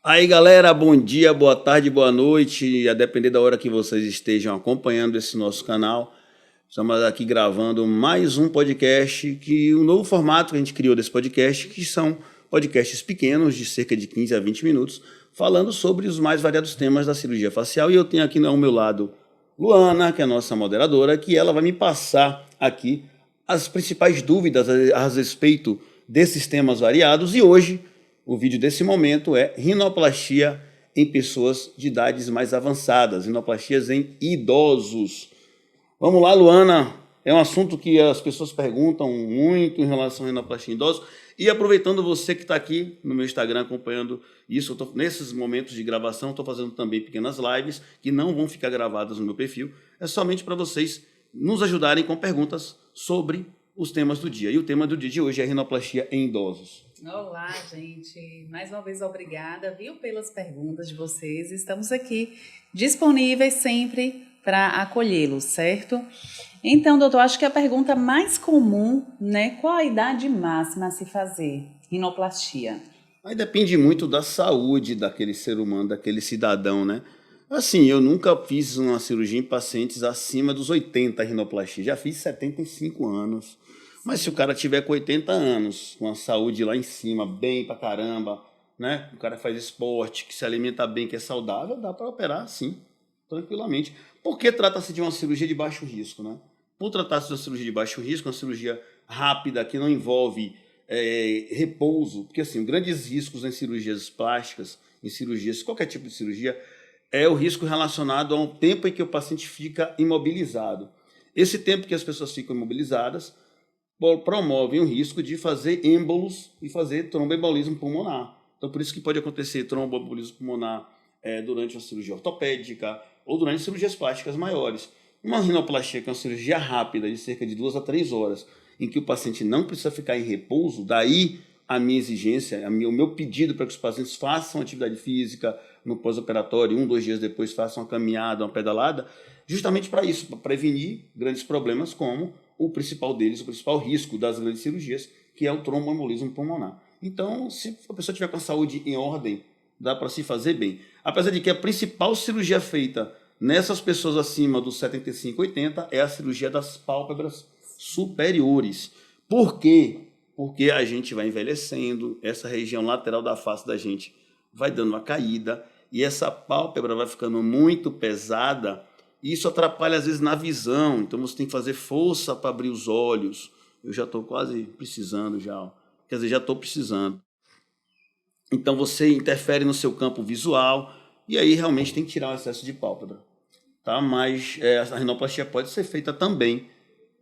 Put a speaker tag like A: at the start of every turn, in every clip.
A: Aí, galera, bom dia, boa tarde, boa noite, a depender da hora que vocês estejam acompanhando esse nosso canal. Estamos aqui gravando mais um podcast, que o novo formato que a gente criou desse podcast, que são podcasts pequenos, de cerca de 15 a 20 minutos, falando sobre os mais variados temas da cirurgia facial. E eu tenho aqui ao meu lado Luana, que é a nossa moderadora, que ela vai me passar aqui as principais dúvidas a respeito desses temas variados. E hoje o vídeo desse momento é rinoplastia em pessoas de idades mais avançadas, rinoplastias em idosos. Vamos lá, Luana. É um assunto que as pessoas perguntam muito em relação à rinoplastia em idosos. E aproveitando você que está aqui no meu Instagram acompanhando isso, nesses momentos de gravação, estou fazendo também pequenas lives que não vão ficar gravadas no meu perfil. É somente para vocês nos ajudarem com perguntas sobre os temas do dia. E o tema do dia de hoje é rinoplastia em idosos.
B: Olá, gente. Mais uma vez, obrigada, viu, pelas perguntas de vocês. Estamos aqui disponíveis sempre para acolhê-los, certo? Então, doutor, acho que a pergunta mais comum, né? Qual a idade máxima a se fazer rinoplastia?
A: Aí depende muito da saúde daquele ser humano, daquele cidadão, né? Assim, eu nunca fiz uma cirurgia em pacientes acima dos 80 rinoplastia. Já fiz 75 anos. Mas se o cara tiver com 80 anos, com a saúde lá em cima, bem pra caramba, né? O cara faz esporte, que se alimenta bem, que é saudável, dá para operar sim, tranquilamente. Porque trata-se de uma cirurgia de baixo risco, né? Por tratar-se de uma cirurgia de baixo risco, uma cirurgia rápida, que não envolve repouso, porque assim, grandes riscos em cirurgias plásticas, em cirurgias, qualquer tipo de cirurgia, é o risco relacionado ao tempo em que o paciente fica imobilizado. Esse tempo que as pessoas ficam imobilizadas promove o risco de fazer êmbolos e fazer tromboembolismo pulmonar. Então, por isso que pode acontecer tromboembolismo pulmonar durante uma cirurgia ortopédica ou durante cirurgias plásticas maiores. Uma rinoplastia, que é uma cirurgia rápida, de cerca de 2 a 3 horas, em que o paciente não precisa ficar em repouso, daí a minha exigência, o meu pedido para que os pacientes façam atividade física no pós-operatório, 1, 2 dias depois façam uma caminhada, uma pedalada, justamente para isso, para prevenir grandes problemas como o principal deles, o principal risco das grandes cirurgias, que é o tromboembolismo pulmonar. Então, se a pessoa tiver com a saúde em ordem, dá para se fazer bem. Apesar de que a principal cirurgia feita nessas pessoas acima dos 75, 80 é a cirurgia das pálpebras superiores. Por quê? Porque a gente vai envelhecendo, essa região lateral da face da gente vai dando uma caída e essa pálpebra vai ficando muito pesada. E isso atrapalha, às vezes, na visão. Então, você tem que fazer força para abrir os olhos. Eu já estou quase precisando, já. Quer dizer, já estou precisando. Então, você interfere no seu campo visual. E aí, realmente, tem que tirar o excesso de pálpebra. Tá? Mas a rinoplastia pode ser feita também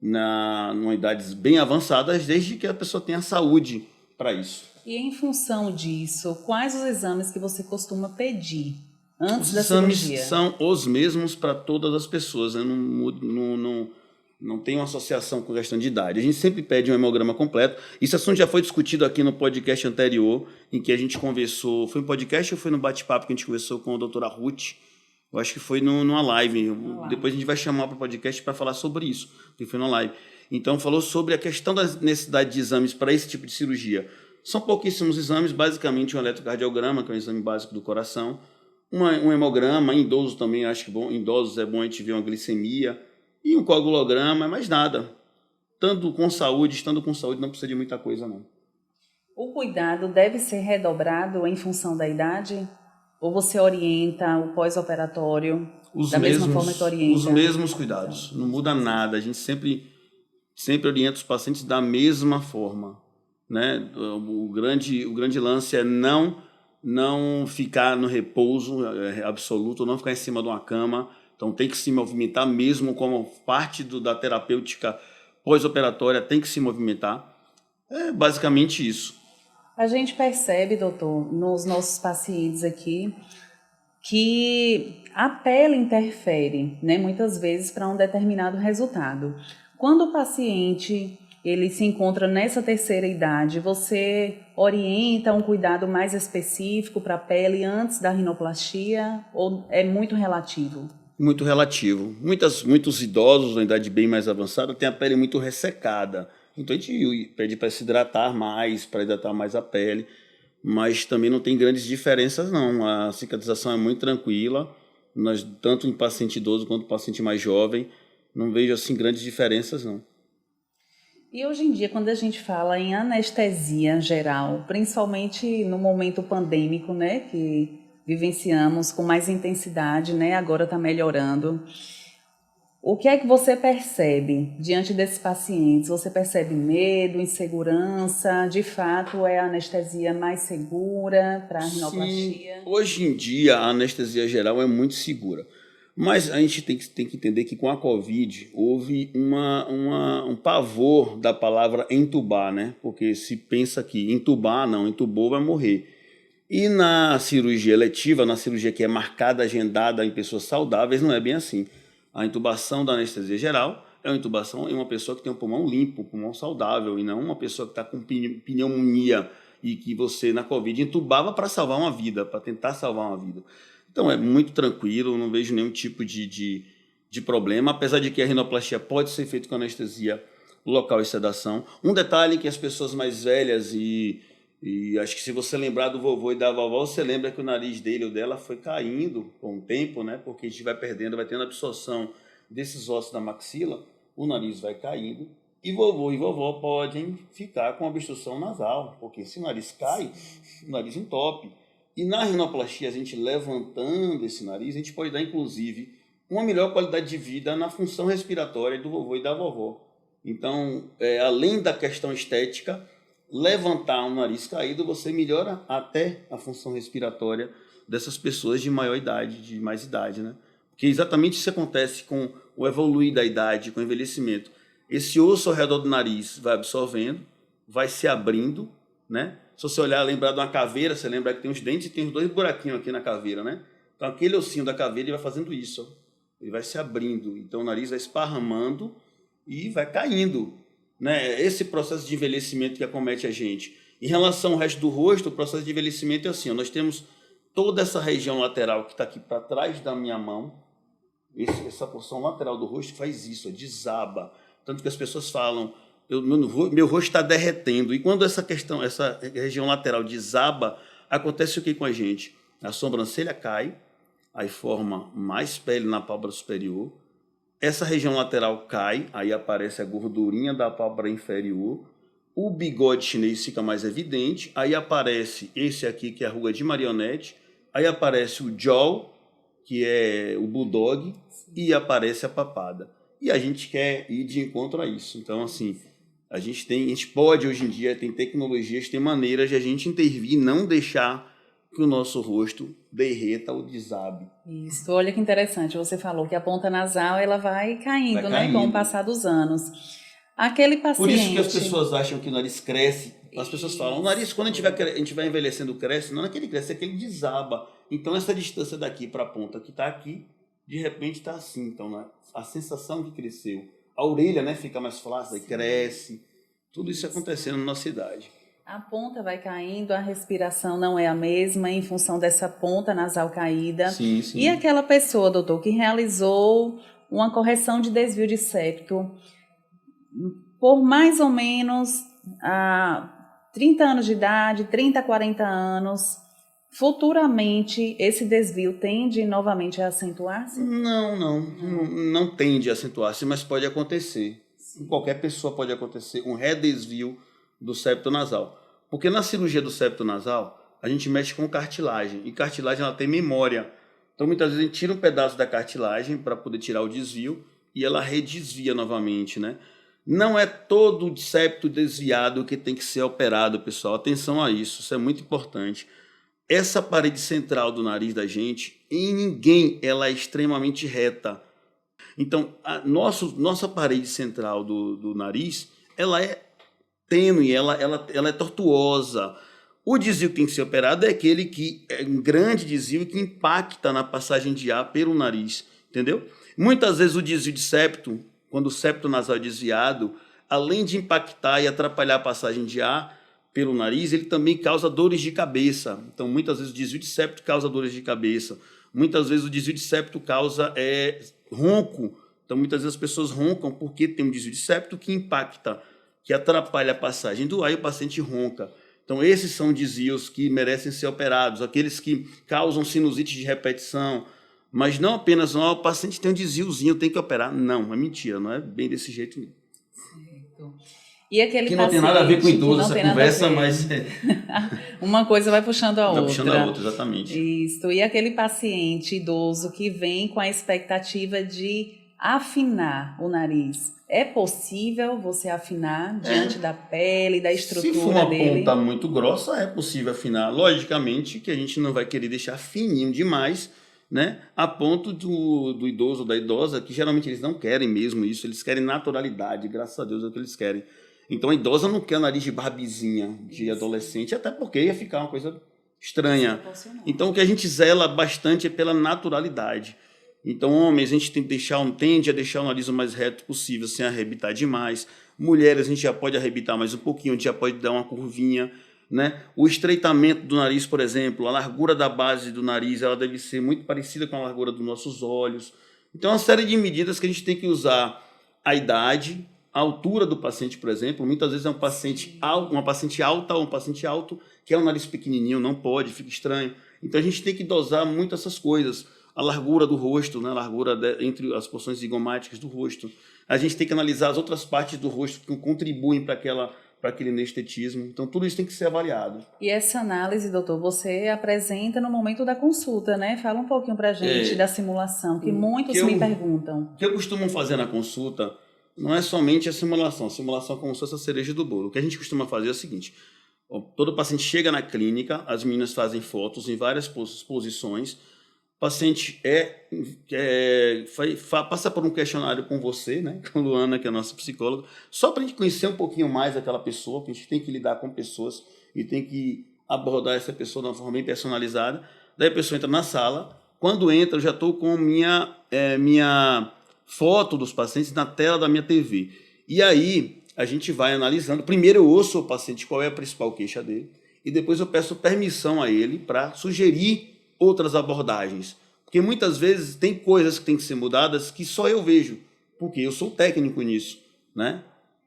A: em idades bem avançadas, desde que a pessoa tenha saúde para isso.
B: E em função disso, quais os exames que você costuma pedir antes
A: Os
B: da
A: exames
B: cirurgia?
A: são os mesmos para todas as pessoas, né? Não tem uma associação com questão de idade. A gente sempre pede um hemograma completo. Esse assunto já foi discutido aqui no podcast anterior, em que a gente conversou. Foi um podcast ou foi no bate-papo que a gente conversou com a doutora Ruth? Eu acho que foi numa live. Depois a gente vai chamar para o podcast para falar sobre isso, que foi numa live. Então, falou sobre a questão da necessidade de exames para esse tipo de cirurgia. São pouquíssimos exames, basicamente um eletrocardiograma, que é um exame básico do coração, um hemograma, em idosos também, acho que bom, em idosos é bom a gente ver uma glicemia, e um coagulograma, mas nada. Estando com saúde, não precisa de muita coisa, não.
B: O cuidado deve ser redobrado em função da idade? Ou você orienta o pós-operatório da mesma forma que orienta?
A: Os mesmos cuidados, não muda nada. A gente sempre orienta os pacientes da mesma forma, né? O grande lance é não ficar no repouso absoluto, não ficar em cima de uma cama. Então tem que se movimentar mesmo como parte da terapêutica pós-operatória, tem que se movimentar. É basicamente isso.
B: A gente percebe, doutor, nos nossos pacientes aqui, que a pele interfere, né, muitas vezes para um determinado resultado. Quando o paciente ele se encontra nessa terceira idade, você orienta um cuidado mais específico para a pele antes da rinoplastia ou é muito relativo?
A: Muito relativo. Muitos idosos, na idade bem mais avançada, têm a pele muito ressecada. Então a gente pede para se hidratar mais, para hidratar mais a pele. mas também não tem grandes diferenças, não. A cicatrização é muito tranquila, tanto em paciente idoso quanto em paciente mais jovem. Não vejo assim grandes diferenças, não.
B: E hoje em dia, quando a gente fala em anestesia geral, principalmente no momento pandêmico, né, que vivenciamos com mais intensidade, né, agora está melhorando. O que é que você percebe diante desses pacientes? Você percebe medo, insegurança? De fato, é a anestesia mais segura para a rinoplastia?
A: Sim, hoje em dia a anestesia geral é muito segura. Mas a gente tem que entender que com a Covid houve um pavor da palavra entubar, né? Porque se pensa que entubar, não, entubou vai morrer. E na cirurgia eletiva, na cirurgia que é marcada, agendada em pessoas saudáveis, não é bem assim. A intubação da anestesia geral é uma intubação em uma pessoa que tem um pulmão limpo, um pulmão saudável, e não uma pessoa que está com pneumonia e que você, na Covid, intubava para salvar uma vida, para tentar salvar uma vida. Então é muito tranquilo, não vejo nenhum tipo de problema, apesar de que a rinoplastia pode ser feita com anestesia local e sedação. Um detalhe que as pessoas mais velhas e acho que se você lembrar do vovô e da vovó, você lembra que o nariz dele ou dela foi caindo com o tempo, né? Porque a gente vai perdendo, vai tendo absorção desses ossos da maxila, o nariz vai caindo e vovô e vovó podem ficar com obstrução nasal, porque se o nariz cai, o nariz entope. E na rinoplastia, a gente levantando esse nariz, a gente pode dar, inclusive, uma melhor qualidade de vida na função respiratória do vovô e da vovó. Então, além da questão estética, levantar um nariz caído, você melhora até a função respiratória dessas pessoas de maior idade, de mais idade, né? Porque exatamente isso acontece com o evoluir da idade, com o envelhecimento. Esse osso ao redor do nariz vai absorvendo, vai se abrindo, né? Se você olhar, lembrar de uma caveira, você lembra que tem os dentes e tem os dois buraquinhos aqui na caveira, né? Então aquele ossinho da caveira ele vai fazendo isso, ó. Ele vai se abrindo, então o nariz vai esparramando e vai caindo, né? Esse processo de envelhecimento que acomete a gente. Em relação ao resto do rosto, o processo de envelhecimento é assim, ó, nós temos toda essa região lateral que está aqui para trás da minha mão, essa porção lateral do rosto faz isso, ó, desaba. Tanto que as pessoas falam, meu rosto está derretendo. E quando essa região lateral desaba, acontece o que com a gente? A sobrancelha cai, aí forma mais pele na pálpebra superior. Essa região lateral cai, aí aparece a gordurinha da pálpebra inferior. O bigode chinês fica mais evidente. Aí aparece esse aqui, que é a ruga de marionete. Aí aparece o jaw, que é o bulldog. E aparece a papada. E a gente quer ir de encontro a isso. Então, assim, a gente pode hoje em dia, tem tecnologias, tem maneiras de a gente intervir e não deixar que o nosso rosto derreta ou desabe.
B: Isso, olha que interessante, você falou que a ponta nasal ela vai caindo, né, com o passar dos anos. Aquele paciente...
A: Por isso que as pessoas acham que o nariz cresce. As pessoas falam, o nariz, quando a gente vai envelhecendo, cresce. Não é que ele cresce, é que ele desaba. Então, essa distância daqui para a ponta que está aqui, de repente está assim. Então, né, a sensação que cresceu. A orelha, né, fica mais flácida e cresce. Tudo isso acontecendo na nossa idade.
B: A ponta vai caindo, a respiração não é a mesma em função dessa ponta nasal caída.
A: Sim, sim.
B: E aquela pessoa, doutor, que realizou uma correção de desvio de septo por mais ou menos 30 anos de idade, 30 a 40 anos, futuramente esse desvio tende novamente a acentuar-se?
A: Não tende a acentuar-se, mas pode acontecer. Em qualquer pessoa pode acontecer um redesvio do septo nasal. Porque na cirurgia do septo nasal, a gente mexe com cartilagem. E cartilagem ela tem memória. Então, muitas vezes, a gente tira um pedaço da cartilagem para poder tirar o desvio e ela redesvia novamente, né? Não é todo septo desviado que tem que ser operado, pessoal. Atenção a isso, isso é muito importante. Essa parede central do nariz da gente, em ninguém, ela é extremamente reta. Então, nossa parede central do nariz, ela é tênue, ela é tortuosa. O desvio que tem que ser operado é aquele que é um grande desvio que impacta na passagem de ar pelo nariz, entendeu? Muitas vezes o desvio de septo, quando o septo nasal é desviado, além de impactar e atrapalhar a passagem de ar pelo nariz, ele também causa dores de cabeça. Então, muitas vezes o desvio de septo causa dores de cabeça. Muitas vezes o desvio de septo causa ronco. Então, muitas vezes as pessoas roncam porque tem um desvio de septo que impacta, que atrapalha a passagem do ar e o paciente ronca. Então, esses são desvios que merecem ser operados, aqueles que causam sinusite de repetição, mas não apenas, o paciente tem um desviozinho, tem que operar. Não, é mentira, não é bem desse jeito.
B: Certo. E aquele
A: que não
B: paciente,
A: tem nada a ver com idoso essa conversa, mas...
B: Uma coisa vai puxando a outra.
A: Vai puxando a outra, exatamente.
B: Isso. E aquele paciente idoso que vem com a expectativa de afinar o nariz. É possível você afinar diante da pele, da estrutura dele?
A: Se for uma ponta muito grossa, é possível afinar. Logicamente que a gente não vai querer deixar fininho demais, né? A ponto do idoso ou da idosa, que geralmente eles não querem mesmo isso, eles querem naturalidade, graças a Deus é o que eles querem. Então a idosa não quer nariz de barbizinha, de adolescente, até porque ia ficar uma coisa estranha. Então o que a gente zela bastante é pela naturalidade. Então, homens, a gente tende a deixar o nariz o mais reto possível, sem arrebitar demais. Mulheres, a gente já pode arrebitar mais um pouquinho, a gente já pode dar uma curvinha, né? O estreitamento do nariz, por exemplo, a largura da base do nariz, ela deve ser muito parecida com a largura dos nossos olhos. Então, uma série de medidas que a gente tem que usar a idade, a altura do paciente, por exemplo. Muitas vezes é uma paciente alta ou um paciente alto, que é um nariz pequenininho, não pode, fica estranho. Então, a gente tem que dosar muito essas coisas. A largura do rosto, né? A largura entre as porções zigomáticas do rosto. A gente tem que analisar as outras partes do rosto que contribuem para aquele anestetismo. Então, tudo isso tem que ser avaliado.
B: E essa análise, doutor, você apresenta no momento da consulta, né? Fala um pouquinho para a gente da simulação, que muitos me perguntam.
A: O que eu costumo fazer na consulta não é somente a simulação. A simulação é como se fosse a cereja do bolo. O que a gente costuma fazer é o seguinte: todo paciente chega na clínica, as meninas fazem fotos em várias posições. O paciente passa por um questionário com você, né, com a Luana, que é a nossa psicóloga, só para a gente conhecer um pouquinho mais aquela pessoa, que a gente tem que lidar com pessoas e tem que abordar essa pessoa de uma forma bem personalizada. Daí a pessoa entra na sala. Quando entra, eu já estou com minha foto dos pacientes na tela da minha TV. E aí a gente vai analisando. Primeiro eu ouço o paciente qual é a principal queixa dele e depois eu peço permissão a ele para sugerir outras abordagens, porque muitas vezes tem coisas que têm que ser mudadas que só eu vejo, porque eu sou técnico nisso, né?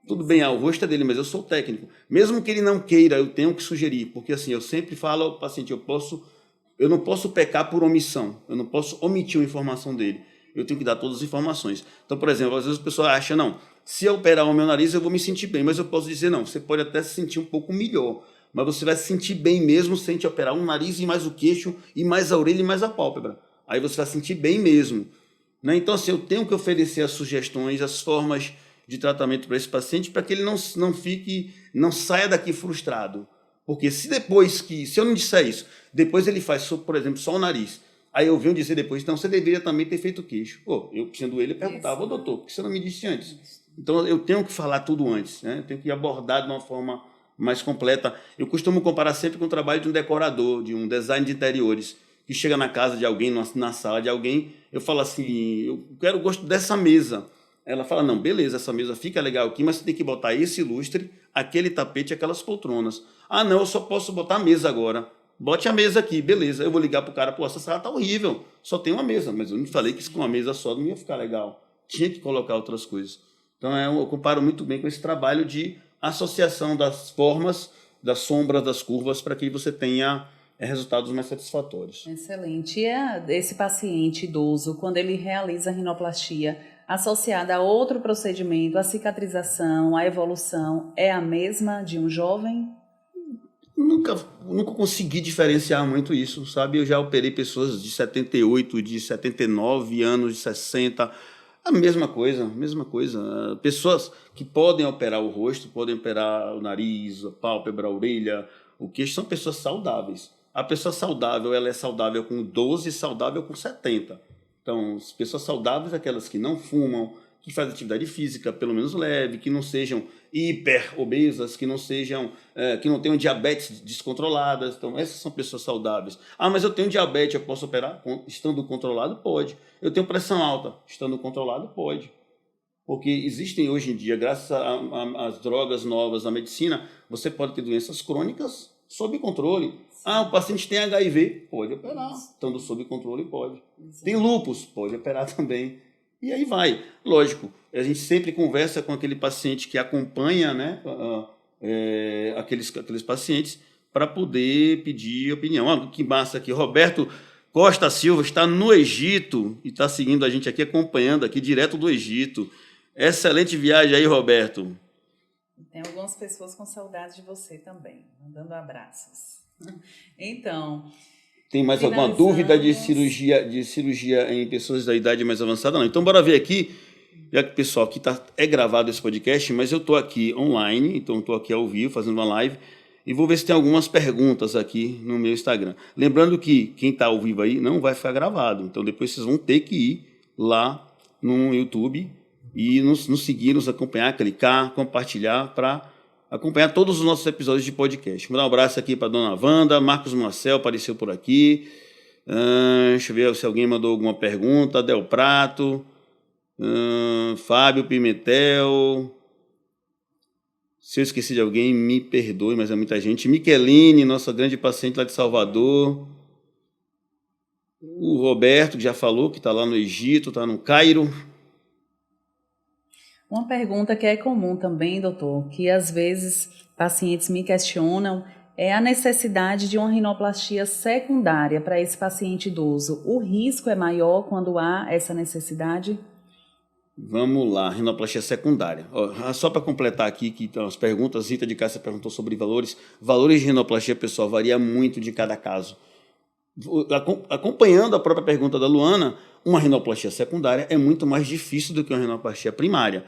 A: Tudo bem, o rosto é dele, mas eu sou técnico. Mesmo que ele não queira, eu tenho que sugerir, porque assim, eu sempre falo ao paciente, eu não posso pecar por omissão, eu não posso omitir uma informação dele, eu tenho que dar todas as informações. Então, por exemplo, às vezes a pessoa acha, não, se eu operar o meu nariz eu vou me sentir bem, mas eu posso dizer, não, você pode até se sentir um pouco melhor, mas você vai se sentir bem mesmo sem te operar um nariz e mais o queixo, e mais a orelha e mais a pálpebra. Aí você vai se sentir bem mesmo, né? Então, assim, eu tenho que oferecer as sugestões, as formas de tratamento para esse paciente, para que ele não saia daqui frustrado. Porque se eu não disser isso, depois ele faz, por exemplo, só o nariz, aí eu venho dizer depois, então você deveria também ter feito o queixo. Pô, eu, sendo ele, perguntava, doutor, por que você não me disse antes? Então, eu tenho que falar tudo antes, né? Eu tenho que abordar de uma forma mais completa. Eu costumo comparar sempre com o trabalho de um decorador, de um design de interiores, que chega na casa de alguém, na sala de alguém, eu falo assim, eu gosto dessa mesa. Ela fala, não, beleza, essa mesa fica legal aqui, mas você tem que botar esse lustre, aquele tapete, aquelas poltronas. Ah, não, eu só posso botar a mesa agora. Bote a mesa aqui, beleza. Eu vou ligar pro cara, pô, essa sala tá horrível, só tem uma mesa, mas eu não falei que com uma mesa só não ia ficar legal. Tinha que colocar outras coisas. Então, eu comparo muito bem com esse trabalho de associação das formas, das sombras, das curvas, para que você tenha resultados mais satisfatórios.
B: Excelente. E esse paciente idoso, quando ele realiza a rinoplastia, associada a outro procedimento, a cicatrização, a evolução, é a mesma de um jovem?
A: Nunca consegui diferenciar muito isso, sabe? Eu já operei pessoas de 78, de 79 anos, de 60. A mesma coisa. Pessoas que podem operar o rosto, podem operar o nariz, a pálpebra, a orelha, o queixo, são pessoas saudáveis. A pessoa saudável, ela é saudável com 12 e saudável com 70. Então, as pessoas saudáveis, aquelas que não fumam, que fazem atividade física, pelo menos leve, que não sejam hiper obesas, que não tenham diabetes descontroladas. Então, essas são pessoas saudáveis. Ah, mas eu tenho diabetes, eu posso operar? Estando controlado, pode. Eu tenho pressão alta, estando controlado, pode. Porque existem hoje em dia, graças às drogas novas, à medicina, você pode ter doenças crônicas sob controle. Ah, o paciente tem HIV, pode operar. Estando sob controle, pode. Tem lúpus, pode operar também. E aí vai. Lógico, a gente sempre conversa com aquele paciente que acompanha, né, aqueles pacientes, para poder pedir opinião. Olha que massa aqui. Roberto Costa Silva está no Egito e está seguindo a gente aqui, acompanhando aqui direto do Egito. Excelente viagem aí, Roberto.
B: Tem algumas pessoas com saudade de você também, mandando abraços. Então,
A: tem mais alguma dúvida de cirurgia em pessoas da idade mais avançada? Não. Então, bora ver aqui. Já que, pessoal, aqui é gravado esse podcast, mas eu estou aqui online, então estou aqui ao vivo, fazendo uma live, e vou ver se tem algumas perguntas aqui no meu Instagram. Lembrando que quem está ao vivo aí não vai ficar gravado, então depois vocês vão ter que ir lá no YouTube e nos seguir, nos acompanhar, clicar, compartilhar para acompanhar todos os nossos episódios de podcast. Vou dar um abraço aqui para a dona Wanda, Marcos Marcel apareceu por aqui, deixa eu ver se alguém mandou alguma pergunta, Del Prato, Fábio Pimentel, se eu esqueci de alguém, me perdoe, mas é muita gente. Micheline, nossa grande paciente lá de Salvador. O Roberto, que já falou, que está lá no Egito, está no Cairo.
B: Uma pergunta que é comum também, doutor, que às vezes pacientes me questionam, é a necessidade de uma rinoplastia secundária para esse paciente idoso. O risco é maior quando há essa necessidade?
A: Vamos lá, rinoplastia secundária. Só para completar aqui, que então, as perguntas, Rita de Cássia perguntou sobre valores. Valores de rinoplastia, pessoal, varia muito de cada caso. Acompanhando a própria pergunta da Luana, uma rinoplastia secundária é muito mais difícil do que uma rinoplastia primária.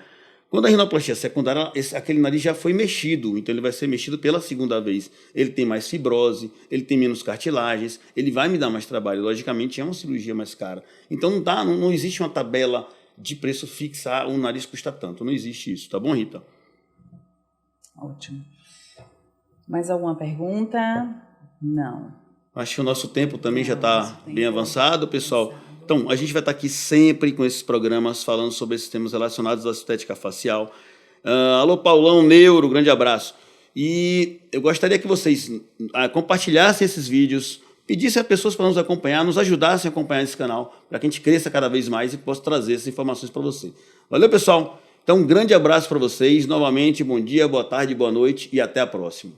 A: Quando a rinoplastia secundária, aquele nariz já foi mexido, então ele vai ser mexido pela segunda vez. Ele tem mais fibrose, ele tem menos cartilagens, ele vai me dar mais trabalho. Logicamente, é uma cirurgia mais cara. Então não existe uma tabela de preço fixar, o nariz custa tanto. Não existe isso, tá bom, Rita?
B: Ótimo. Mais alguma pergunta? Não.
A: Acho que o nosso tempo também já está bem avançado, pessoal. Então, a gente vai estar aqui sempre com esses programas falando sobre esses temas relacionados à estética facial. Alô, Paulão Neuro, grande abraço. E eu gostaria que vocês compartilhassem esses vídeos, pedissem a pessoas para nos acompanhar, nos ajudassem a acompanhar esse canal, para que a gente cresça cada vez mais e possa trazer essas informações para você. Valeu, pessoal? Então, um grande abraço para vocês. Novamente, bom dia, boa tarde, boa noite e até a próxima.